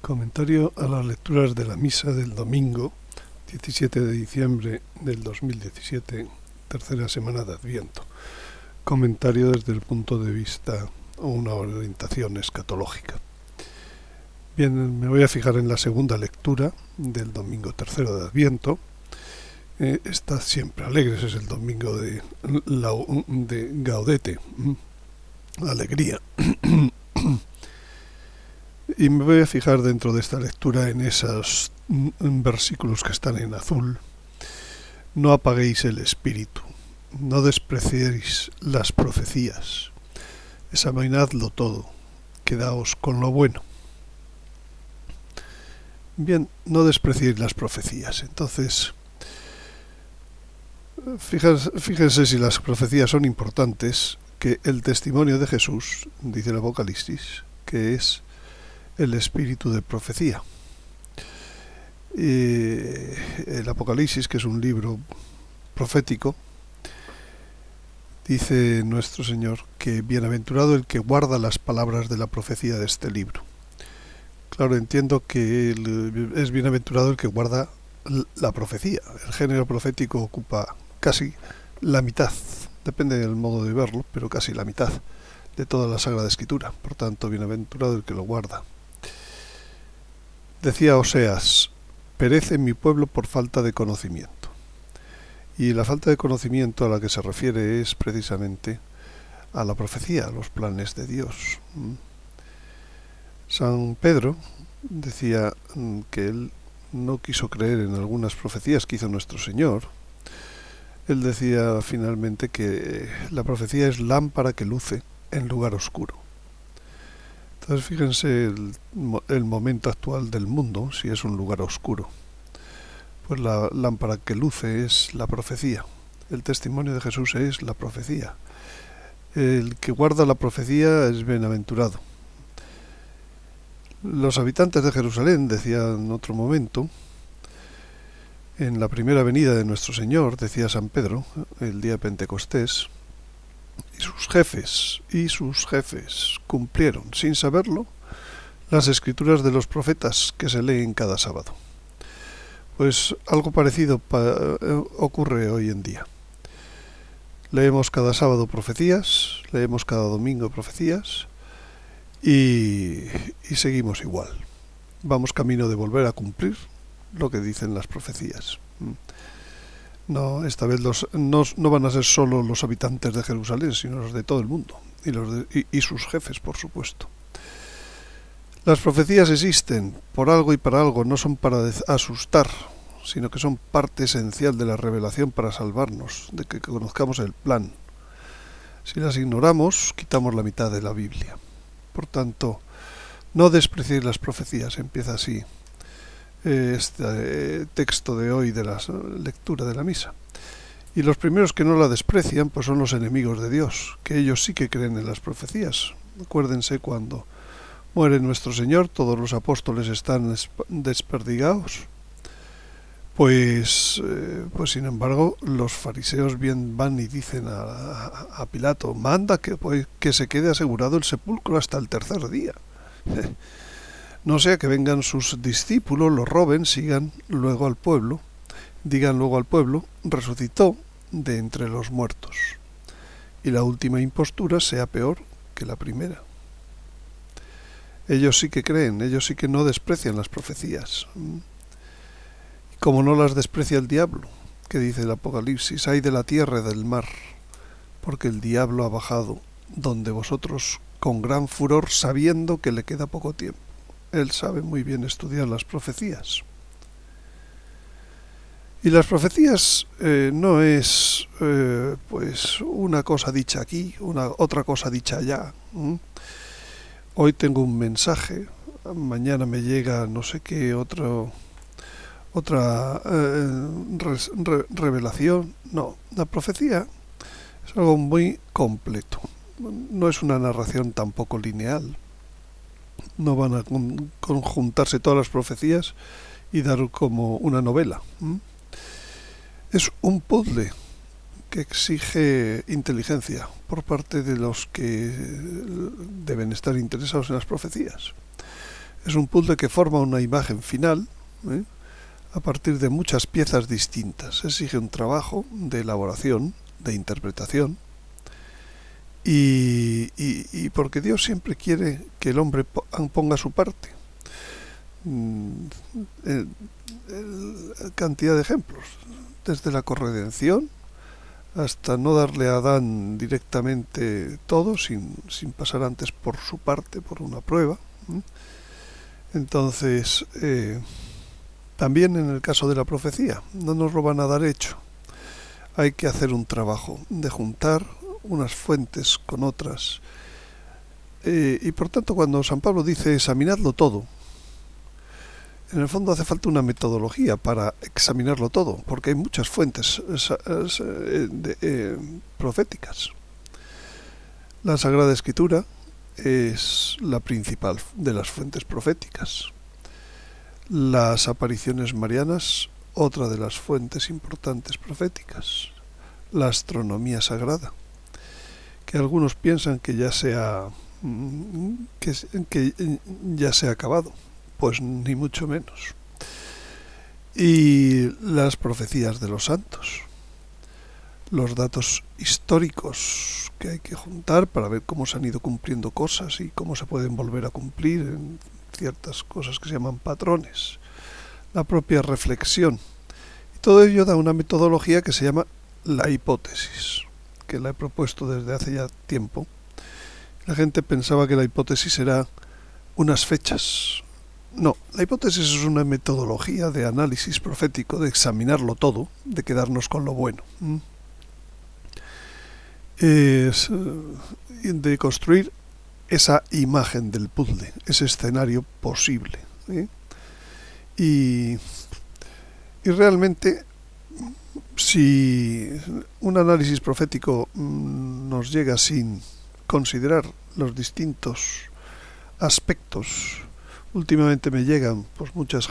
Comentario a las lecturas de la misa del domingo 17 de diciembre del 2017, tercera semana de Adviento. Comentario desde el punto de vista o una orientación escatológica. Bien, me voy a fijar en la segunda lectura del domingo tercero de Adviento. Estad siempre alegres, es el domingo de Gaudete, alegría. Y me voy a fijar dentro de esta lectura en esos versículos que están en azul. No apaguéis el espíritu, no despreciéis las profecías, examinadlo todo, quedaos con lo bueno. Bien, no despreciéis las profecías. Entonces, fíjense si las profecías son importantes, que el testimonio de Jesús, dice el Apocalipsis, que es el espíritu de profecía. El Apocalipsis, que es un libro profético, dice nuestro Señor que bienaventurado el que guarda las palabras de la profecía de este libro. Claro, entiendo que es bienaventurado el que guarda la profecía. El género profético ocupa casi la mitad, depende del modo de verlo, pero casi la mitad de toda la Sagrada Escritura. Por tanto, bienaventurado el que lo guarda. Decía Oseas: perece mi pueblo por falta de conocimiento. Y la falta de conocimiento a la que se refiere es precisamente a la profecía, a los planes de Dios. San Pedro decía que él no quiso creer en algunas profecías que hizo nuestro Señor. Él decía finalmente que la profecía es lámpara que luce en lugar oscuro. Entonces fíjense el momento actual del mundo, si es un lugar oscuro. Pues la lámpara que luce es la profecía. El testimonio de Jesús es la profecía. El que guarda la profecía es bienaventurado. Los habitantes de Jerusalén, decía en otro momento, en la primera venida de nuestro Señor, decía San Pedro, el día de Pentecostés, y sus jefes cumplieron, sin saberlo, las escrituras de los profetas que se leen cada sábado. Pues algo parecido ocurre hoy en día. Leemos cada sábado profecías, leemos cada domingo profecías y seguimos igual. Vamos camino de volver a cumplir lo que dicen las profecías. No, esta vez no van a ser solo los habitantes de Jerusalén, sino los de todo el mundo, y sus jefes, por supuesto. Las profecías existen por algo y para algo, no son para asustar, sino que son parte esencial de la revelación para salvarnos, de que conozcamos el plan. Si las ignoramos, quitamos la mitad de la Biblia. Por tanto, no despreciéis las profecías, empieza así este texto de hoy de la lectura de la misa. Y los primeros que no la desprecian pues son los enemigos de Dios, que ellos sí que creen en las profecías. Acuérdense cuando muere nuestro Señor, todos los apóstoles están desperdigados. Pues sin embargo, los fariseos bien van y dicen a Pilato: manda que se quede asegurado el sepulcro hasta el tercer día. No sea que vengan sus discípulos, lo roben, digan luego al pueblo, resucitó de entre los muertos, y la última impostura sea peor que la primera. Ellos sí que creen, ellos sí que no desprecian las profecías. Como no las desprecia el diablo, que dice el Apocalipsis: ay de la tierra y del mar, porque el diablo ha bajado donde vosotros con gran furor, sabiendo que le queda poco tiempo. Él sabe muy bien estudiar las profecías. Y las profecías no es pues una cosa dicha aquí, otra cosa dicha allá. Hoy tengo un mensaje, mañana me llega no sé qué otra revelación. No, la profecía es algo muy completo. No es una narración tampoco lineal. No van a conjuntarse todas las profecías y dar como una novela. Es un puzzle que exige inteligencia por parte de los que deben estar interesados en las profecías. Es un puzzle que forma una imagen final, ¿eh?, a partir de muchas piezas distintas. Exige un trabajo de elaboración, de interpretación, y porque Dios siempre quiere que el hombre ponga su parte. Cantidad de ejemplos, desde la corredención hasta no darle a Adán directamente todo sin pasar antes por su parte, por una prueba. Entonces, también en el caso de la profecía, no nos lo van a dar hecho. Hay que hacer un trabajo de juntar unas fuentes con otras. Y por tanto, cuando San Pablo dice examinadlo todo, en el fondo hace falta una metodología para examinarlo todo, porque hay muchas fuentes proféticas. La Sagrada Escritura es la principal de las fuentes proféticas. Las apariciones marianas, otra de las fuentes importantes proféticas. La astronomía sagrada, que algunos piensan que ya se ha acabado. Pues ni mucho menos. Y las profecías de los santos, los datos históricos que hay que juntar para ver cómo se han ido cumpliendo cosas y cómo se pueden volver a cumplir en ciertas cosas que se llaman patrones, la propia reflexión. Y todo ello da una metodología que se llama la hipótesis, que la he propuesto desde hace ya tiempo. La gente pensaba que la hipótesis era unas fechas. No, la hipótesis es una metodología de análisis profético, de examinarlo todo, de quedarnos con lo bueno. Es de construir esa imagen del puzzle, ese escenario posible. Y realmente, si un análisis profético nos llega sin considerar los distintos aspectos. Últimamente me llegan pues muchas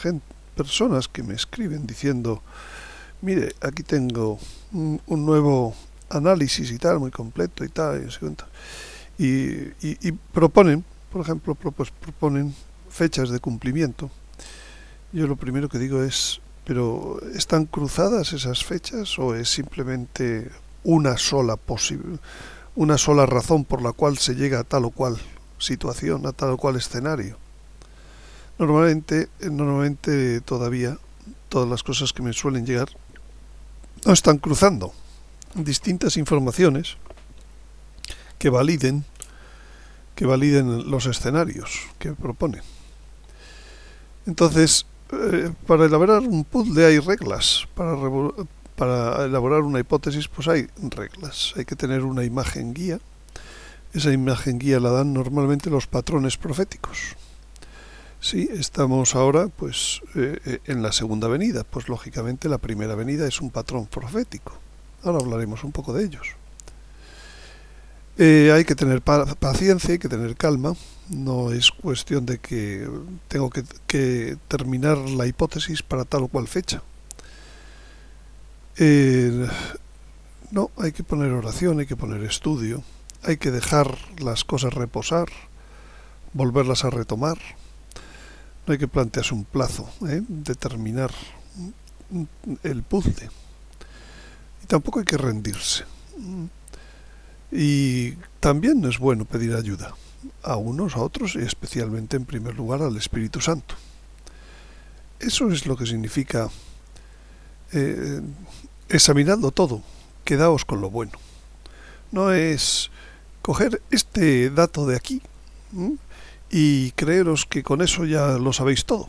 personas que me escriben diciendo, mire, aquí tengo un nuevo análisis y tal, muy completo y tal, y proponen, por ejemplo, proponen fechas de cumplimiento. Yo lo primero que digo es, ¿pero están cruzadas esas fechas o es simplemente una sola razón por la cual se llega a tal o cual situación, a tal o cual escenario? Normalmente todavía todas las cosas que me suelen llegar no están cruzando distintas informaciones que validen los escenarios que proponen. Entonces, para elaborar un puzzle hay reglas, para elaborar una hipótesis pues hay reglas, hay que tener una imagen guía. Esa imagen guía la dan normalmente los patrones proféticos. Sí, estamos ahora pues en la segunda venida, pues lógicamente la primera venida es un patrón profético. Ahora hablaremos un poco de ellos. Hay que tener paciencia, hay que tener calma. No es cuestión de que tengo que terminar la hipótesis para tal o cual fecha. No, hay que poner oración, hay que poner estudio, hay que dejar las cosas reposar, volverlas a retomar. No hay que plantearse un plazo de terminar el puzzle. Y tampoco hay que rendirse. Y también es bueno pedir ayuda a unos, a otros y especialmente en primer lugar al Espíritu Santo. Eso es lo que significa examinando todo, quedaos con lo bueno. No es coger este dato de aquí y creeros que con eso ya lo sabéis todo.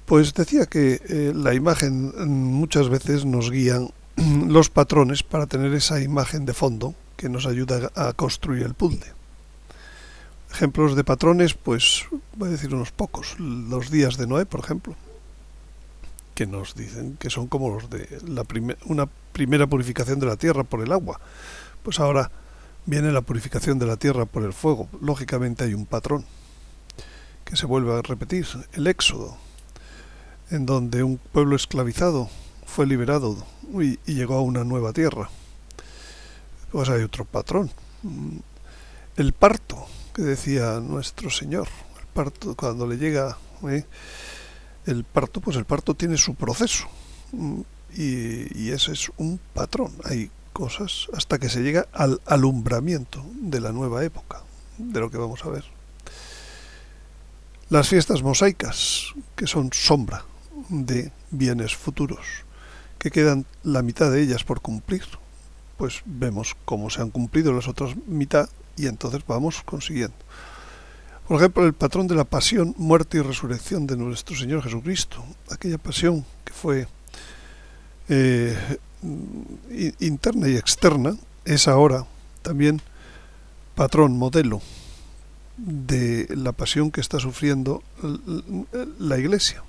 Pues decía que la imagen muchas veces nos guían los patrones para tener esa imagen de fondo que nos ayuda a construir el puzzle. Ejemplos de patrones, pues voy a decir unos pocos. Los días de Noé, por ejemplo, que nos dicen que son como los de una primera purificación de la tierra por el agua. Pues ahora viene la purificación de la tierra por el fuego. Lógicamente hay un patrón que se vuelve a repetir, el Éxodo, en donde un pueblo esclavizado fue liberado y llegó a una nueva tierra. Pues hay otro patrón. El parto, que decía nuestro Señor. El parto, cuando le llega el parto, pues el parto tiene su proceso. Y ese es un patrón. Hay cosas hasta que se llega al alumbramiento de la nueva época, de lo que vamos a ver. Las fiestas mosaicas, que son sombra de bienes futuros, que quedan la mitad de ellas por cumplir, pues vemos cómo se han cumplido las otras mitad y entonces vamos consiguiendo. Por ejemplo, el patrón de la pasión, muerte y resurrección de nuestro Señor Jesucristo, aquella pasión que fue interna y externa, es ahora también patrón, modelo de la pasión que está sufriendo la Iglesia,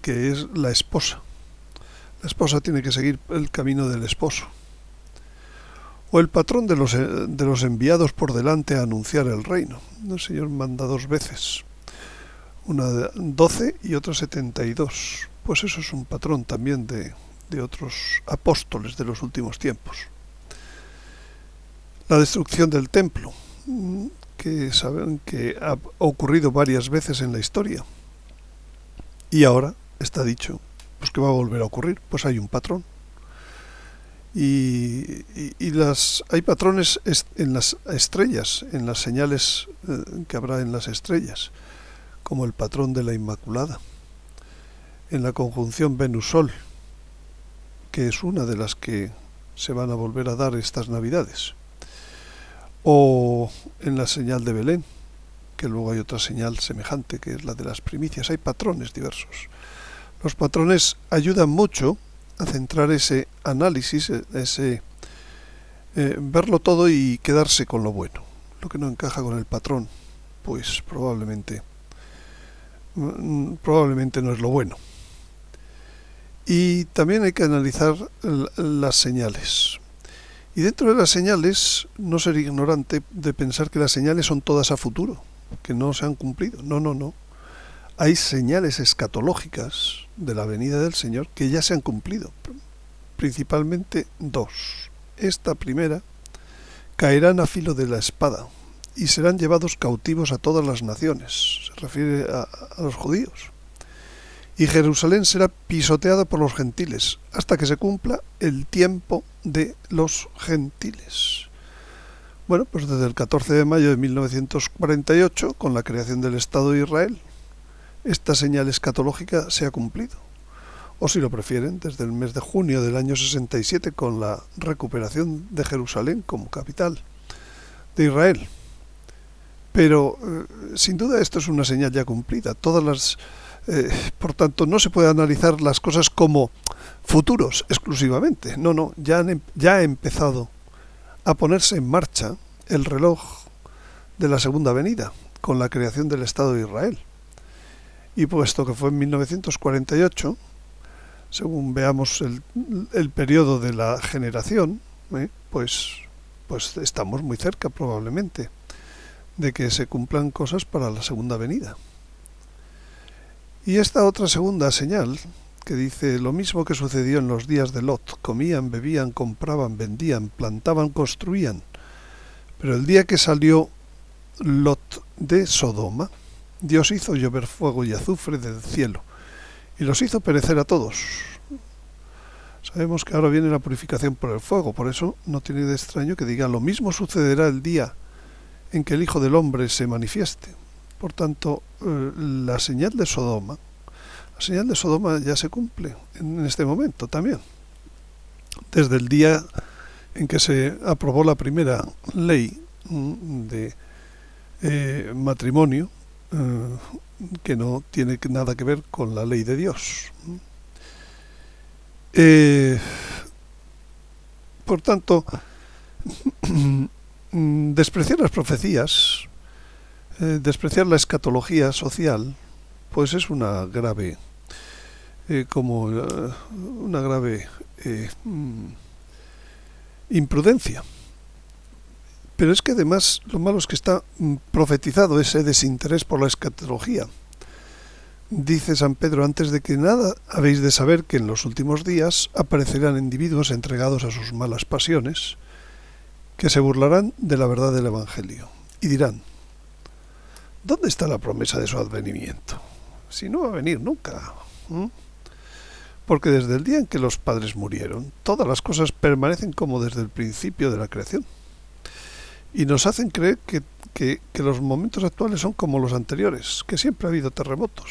que es la esposa. La esposa tiene que seguir el camino del esposo. O el patrón de los enviados por delante a anunciar el reino. El Señor manda 2 veces, una 12 y otra 72. Pues eso es un patrón también de otros apóstoles de los últimos tiempos. La destrucción del templo, que saben que ha ocurrido varias veces en la historia. Y ahora está dicho pues que va a volver a ocurrir, pues hay un patrón. Y hay patrones en las estrellas, en las señales que habrá en las estrellas, como el patrón de la Inmaculada, en la conjunción Venus-Sol, que es una de las que se van a volver a dar estas Navidades, o en la señal de Belén, que luego hay otra señal semejante, que es la de las primicias. Hay patrones diversos. Los patrones ayudan mucho a centrar ese análisis, verlo todo y quedarse con lo bueno. Lo que no encaja con el patrón, pues probablemente no es lo bueno. Y también hay que analizar las señales. Y dentro de las señales, no ser ignorante de pensar que las señales son todas a futuro, que no se han cumplido. No. Hay señales escatológicas de la venida del Señor que ya se han cumplido. Principalmente 2. Esta primera, caerán a filo de la espada y serán llevados cautivos a todas las naciones. Se refiere a los judíos. Y Jerusalén será pisoteada por los gentiles hasta que se cumpla el tiempo de los gentiles. Bueno, pues desde el 14 de mayo de 1948, con la creación del Estado de Israel, esta señal escatológica se ha cumplido. O si lo prefieren, desde el mes de junio del año 67, con la recuperación de Jerusalén como capital de Israel. Pero, sin duda, esto es una señal ya cumplida. Por tanto, no se puede analizar las cosas como futuros exclusivamente. No, ya ha empezado a ponerse en marcha el reloj de la segunda venida, con la creación del Estado de Israel. Y puesto que fue en 1948, según veamos el periodo de la generación, pues estamos muy cerca probablemente de que se cumplan cosas para la segunda venida. Y esta otra segunda señal, que dice lo mismo que sucedió en los días de Lot: comían, bebían, compraban, vendían, plantaban, construían. Pero el día que salió Lot de Sodoma, Dios hizo llover fuego y azufre del cielo, y los hizo perecer a todos. Sabemos que ahora viene la purificación por el fuego, por eso no tiene de extraño que diga lo mismo sucederá el día en que el Hijo del Hombre se manifieste. Por tanto, la señal de Sodoma ya se cumple en este momento también. Desde el día en que se aprobó la primera ley de matrimonio, que no tiene nada que ver con la ley de Dios. Por tanto, despreciar las profecías, despreciar la escatología social, pues es una grave imprudencia. Pero es que además lo malo es que está profetizado ese desinterés por la escatología. Dice San Pedro: antes de que nada habéis de saber que en los últimos días aparecerán individuos entregados a sus malas pasiones, que se burlarán de la verdad del Evangelio Y dirán, ¿dónde está la promesa de su advenimiento? Si no va a venir nunca. Porque desde el día en que los padres murieron, todas las cosas permanecen como desde el principio de la creación. Y nos hacen creer que los momentos actuales son como los anteriores, que siempre ha habido terremotos.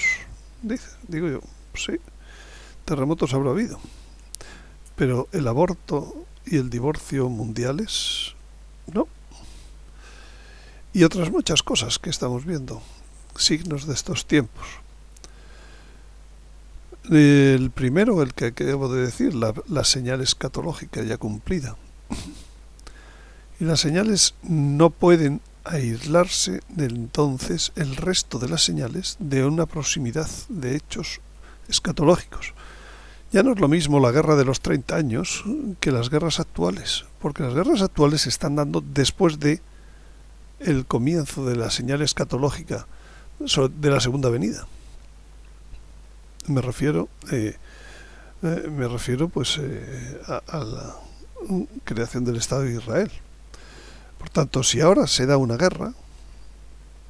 Digo yo, sí, terremotos habrá habido. Pero el aborto y el divorcio mundiales, no. Y otras muchas cosas que estamos viendo, signos de estos tiempos. El primero, el que acabo de decir, la señal escatológica ya cumplida. Y las señales no pueden aislarse de entonces el resto de las señales de una proximidad de hechos escatológicos. Ya no es lo mismo la guerra de los 30 años que las guerras actuales, porque las guerras actuales se están dando después de el comienzo de la señal escatológica de la segunda venida. Me refiero pues a la creación del Estado de Israel. Por tanto, si ahora se da una guerra,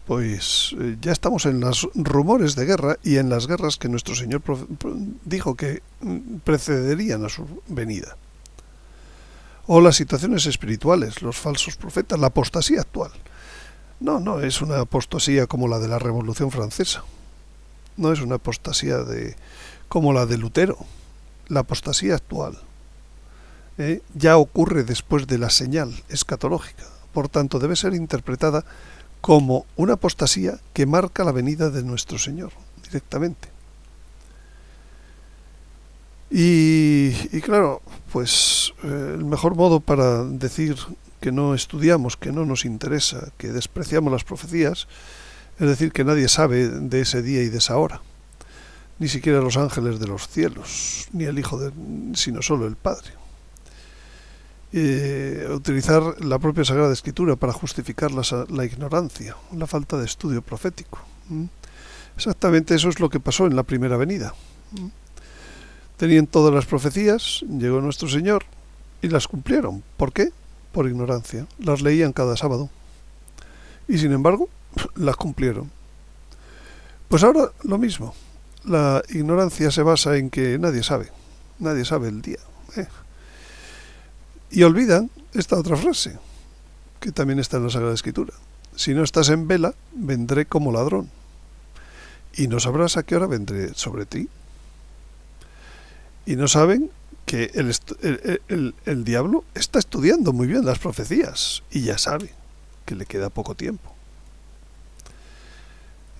pues ya estamos en los rumores de guerra y en las guerras que nuestro Señor dijo que precederían a su venida. O las situaciones espirituales, los falsos profetas, la apostasía actual. No es una apostasía como la de la Revolución Francesa. No es una apostasía como la de Lutero. La apostasía actual ya ocurre después de la señal escatológica. Por tanto, debe ser interpretada como una apostasía que marca la venida de nuestro Señor directamente. Y claro, pues el mejor modo para decir que no estudiamos, que no nos interesa, que despreciamos las profecías, es decir, que nadie sabe de ese día y de esa hora, ni siquiera los ángeles de los cielos, ni el Hijo, sino solo el Padre. Utilizar la propia Sagrada Escritura para justificar la ignorancia, la falta de estudio profético. Exactamente eso es lo que pasó en la primera venida. Tenían todas las profecías, llegó nuestro Señor y las cumplieron. ¿Por qué? Por ignorancia. Las leían cada sábado. Y sin embargo, las cumplieron. Pues ahora lo mismo. La ignorancia se basa en que nadie sabe el día. Y olvidan esta otra frase, que también está en la Sagrada Escritura. Si no estás en vela, vendré como ladrón. Y no sabrás a qué hora vendré sobre ti. Y no saben que el diablo está estudiando muy bien las profecías y ya sabe que le queda poco tiempo.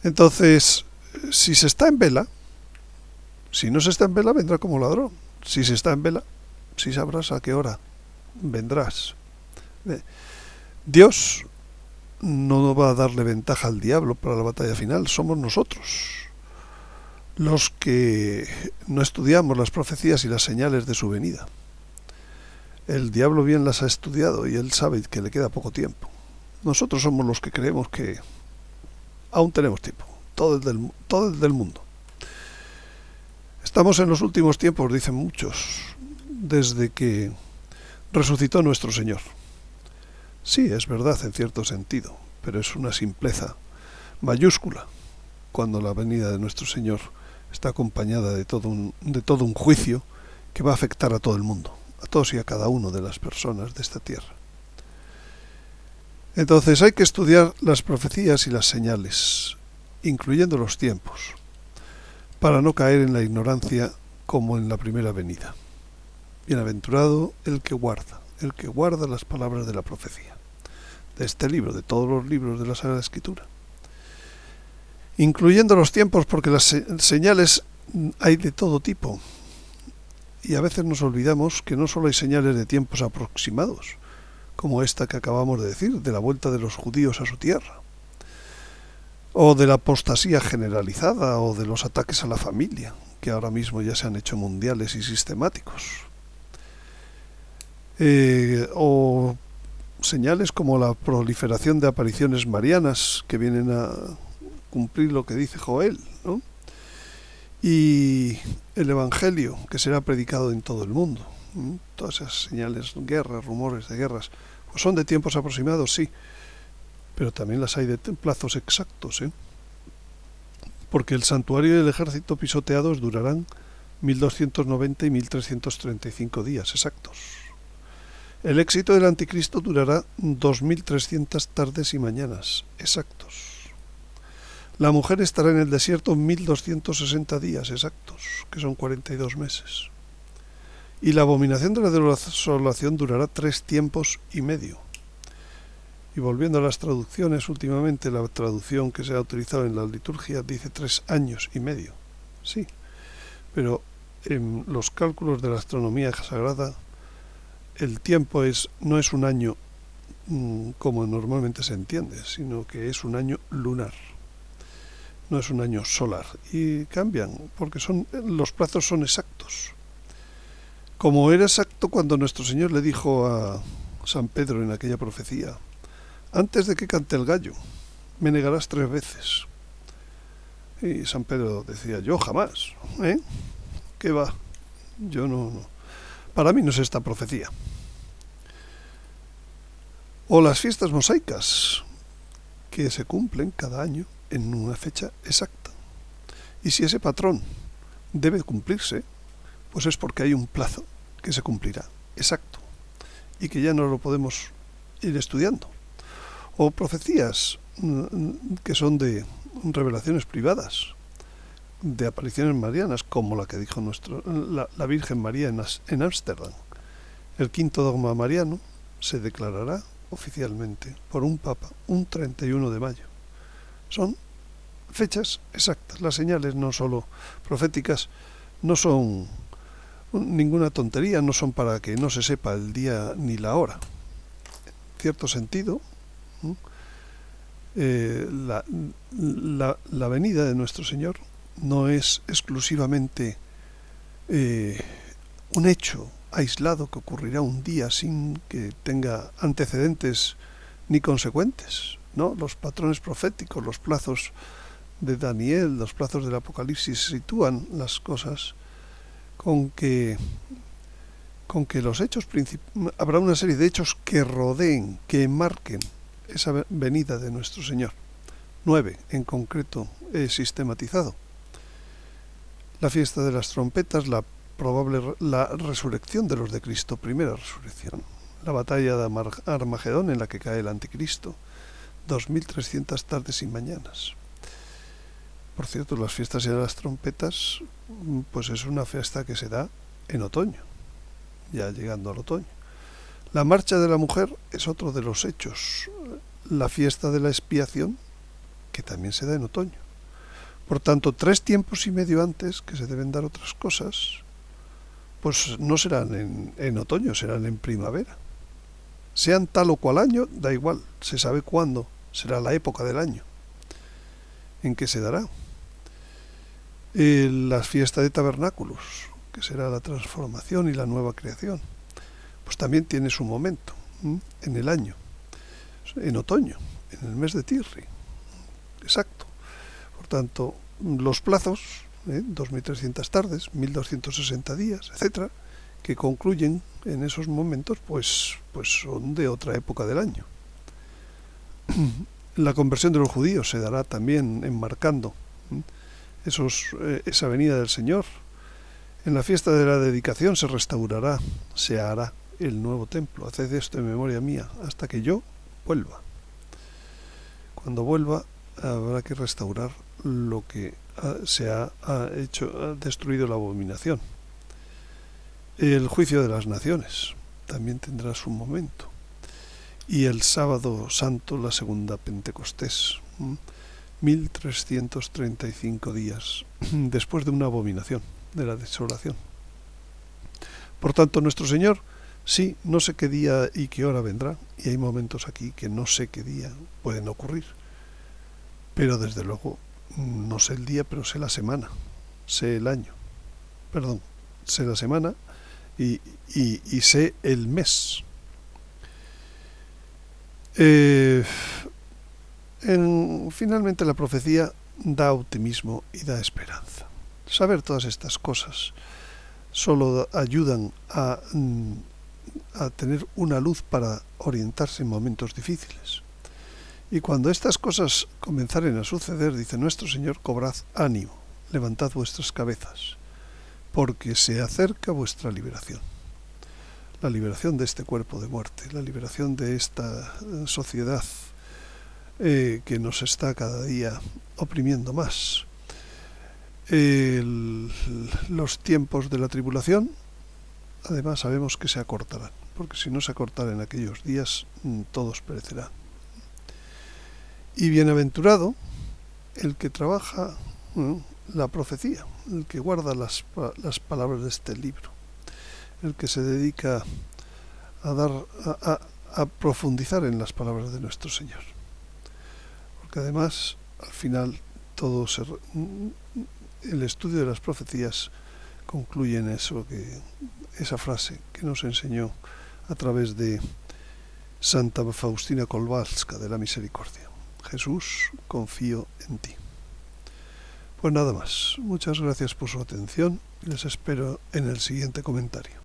Entonces, si se está en vela, si no se está en vela, vendrá como ladrón. Si se está en vela, sí sabrás a qué hora vendrás. Dios no va a darle ventaja al diablo para la batalla final, somos nosotros los que no estudiamos las profecías y las señales de su venida. El diablo bien las ha estudiado y él sabe que le queda poco tiempo. Nosotros somos los que creemos que aún tenemos tiempo, todo el del mundo. Estamos en los últimos tiempos, dicen muchos, desde que resucitó nuestro Señor. Sí, es verdad en cierto sentido, pero es una simpleza mayúscula cuando la venida de nuestro Señor está acompañada de todo un juicio que va a afectar a todo el mundo, a todos y a cada uno de las personas de esta tierra. Entonces hay que estudiar las profecías y las señales, incluyendo los tiempos, para no caer en la ignorancia como en la primera venida. Bienaventurado el que guarda las palabras de la profecía, de este libro, de todos los libros de la Sagrada Escritura. Incluyendo los tiempos, porque las señales hay de todo tipo. Y a veces nos olvidamos que no solo hay señales de tiempos aproximados, como esta que acabamos de decir, de la vuelta de los judíos a su tierra, o de la apostasía generalizada, o de los ataques a la familia, que ahora mismo ya se han hecho mundiales y sistemáticos. O señales como la proliferación de apariciones marianas que vienen a cumplir lo que dice Joel, ¿no? Y el Evangelio que será predicado en todo el mundo. Todas esas señales, guerras, rumores de guerras, pues son de tiempos aproximados, sí, pero también las hay de plazos exactos, porque el santuario y el ejército pisoteados durarán 1290 y 1335 días exactos. El éxito del anticristo durará 2300 tardes y mañanas exactos. La mujer estará en el desierto 1260 días exactos, que son 42 meses. Y la abominación de la desolación durará 3 tiempos y medio. Y volviendo a las traducciones, últimamente la traducción que se ha utilizado en la liturgia dice 3 años y medio. Sí, pero en los cálculos de la astronomía sagrada, el tiempo no es un año como normalmente se entiende, sino que es un año lunar. No es un año solar. Y cambian, porque los plazos son exactos. Como era exacto cuando nuestro Señor le dijo a San Pedro en aquella profecía: antes de que cante el gallo, me negarás 3 veces. Y San Pedro decía: yo jamás, ¿qué va? Yo no. Para mí no es esta profecía. O las fiestas mosaicas, que se cumplen cada año en una fecha exacta. Y si ese patrón debe cumplirse, pues es porque hay un plazo que se cumplirá exacto y que ya no lo podemos ir estudiando. O profecías que son de revelaciones privadas, de apariciones marianas, como la que dijo la Virgen María en Ámsterdam. El quinto dogma mariano se declarará oficialmente por un papa un 31 de mayo. Son fechas exactas. Las señales, no solo proféticas, no son ninguna tontería, no son para que no se sepa el día ni la hora. En cierto sentido, la venida de nuestro Señor no es exclusivamente un hecho aislado que ocurrirá un día sin que tenga antecedentes ni consecuentes, ¿no? Los patrones proféticos, los plazos de Daniel, los plazos del Apocalipsis sitúan las cosas con que los hechos habrá una serie de hechos que rodeen, que marquen esa venida de nuestro Señor. 9 en concreto he sistematizado: la fiesta de las trompetas, la resurrección de los de Cristo, primera resurrección, la batalla de Armagedón en la que cae el anticristo, 2300 tardes y mañanas. Por cierto, las fiestas de las trompetas, pues es una fiesta que se da en otoño, ya llegando al otoño. La marcha de la mujer es otro de los hechos. La fiesta de la expiación, que también se da en otoño. Por tanto, 3 tiempos y medio antes, que se deben dar otras cosas, pues no serán en otoño, serán en primavera. Sean tal o cual año, da igual, se sabe cuándo será la época del año en que se dará. La fiesta de tabernáculos, que será la transformación y la nueva creación, pues también tiene su momento en el año, en otoño, en el mes de Tirri. Exacto. Por tanto, los plazos, 2300 tardes, 1260 días, etcétera, que concluyen en esos momentos, pues son de otra época del año. La conversión de los judíos se dará también enmarcando esa venida del Señor. En la fiesta de la dedicación se hará el nuevo templo. Haced esto en memoria mía, hasta que yo vuelva. Cuando vuelva, habrá que restaurar lo que se ha destruido la abominación. El juicio de las naciones también tendrá su momento. Y el sábado santo, la segunda Pentecostés, 1335 días después de una abominación, de la desolación. Por tanto, nuestro Señor, sí, no sé qué día y qué hora vendrá, y hay momentos aquí que no sé qué día pueden ocurrir, pero desde luego no sé el día, pero sé la semana, sé el año, sé la semana y sé el mes. Finalmente la profecía da optimismo y da esperanza. Saber todas estas cosas solo ayudan a tener una luz para orientarse en momentos difíciles. Y cuando estas cosas comenzaren a suceder, dice nuestro Señor, cobrad ánimo, levantad vuestras cabezas, porque se acerca vuestra liberación. La liberación de este cuerpo de muerte, la liberación de esta sociedad que nos está cada día oprimiendo más. Los tiempos de la tribulación, además sabemos que se acortarán, porque si no se acortaran aquellos días, todos perecerán. Y bienaventurado el que trabaja la profecía, el que guarda las palabras de este libro, el que se dedica a profundizar en las palabras de nuestro Señor. Porque además, al final, el estudio de las profecías concluye en eso, esa frase que nos enseñó a través de Santa Faustina Kowalska de la Misericordia: Jesús, confío en ti. Pues nada más, muchas gracias por su atención y les espero en el siguiente comentario.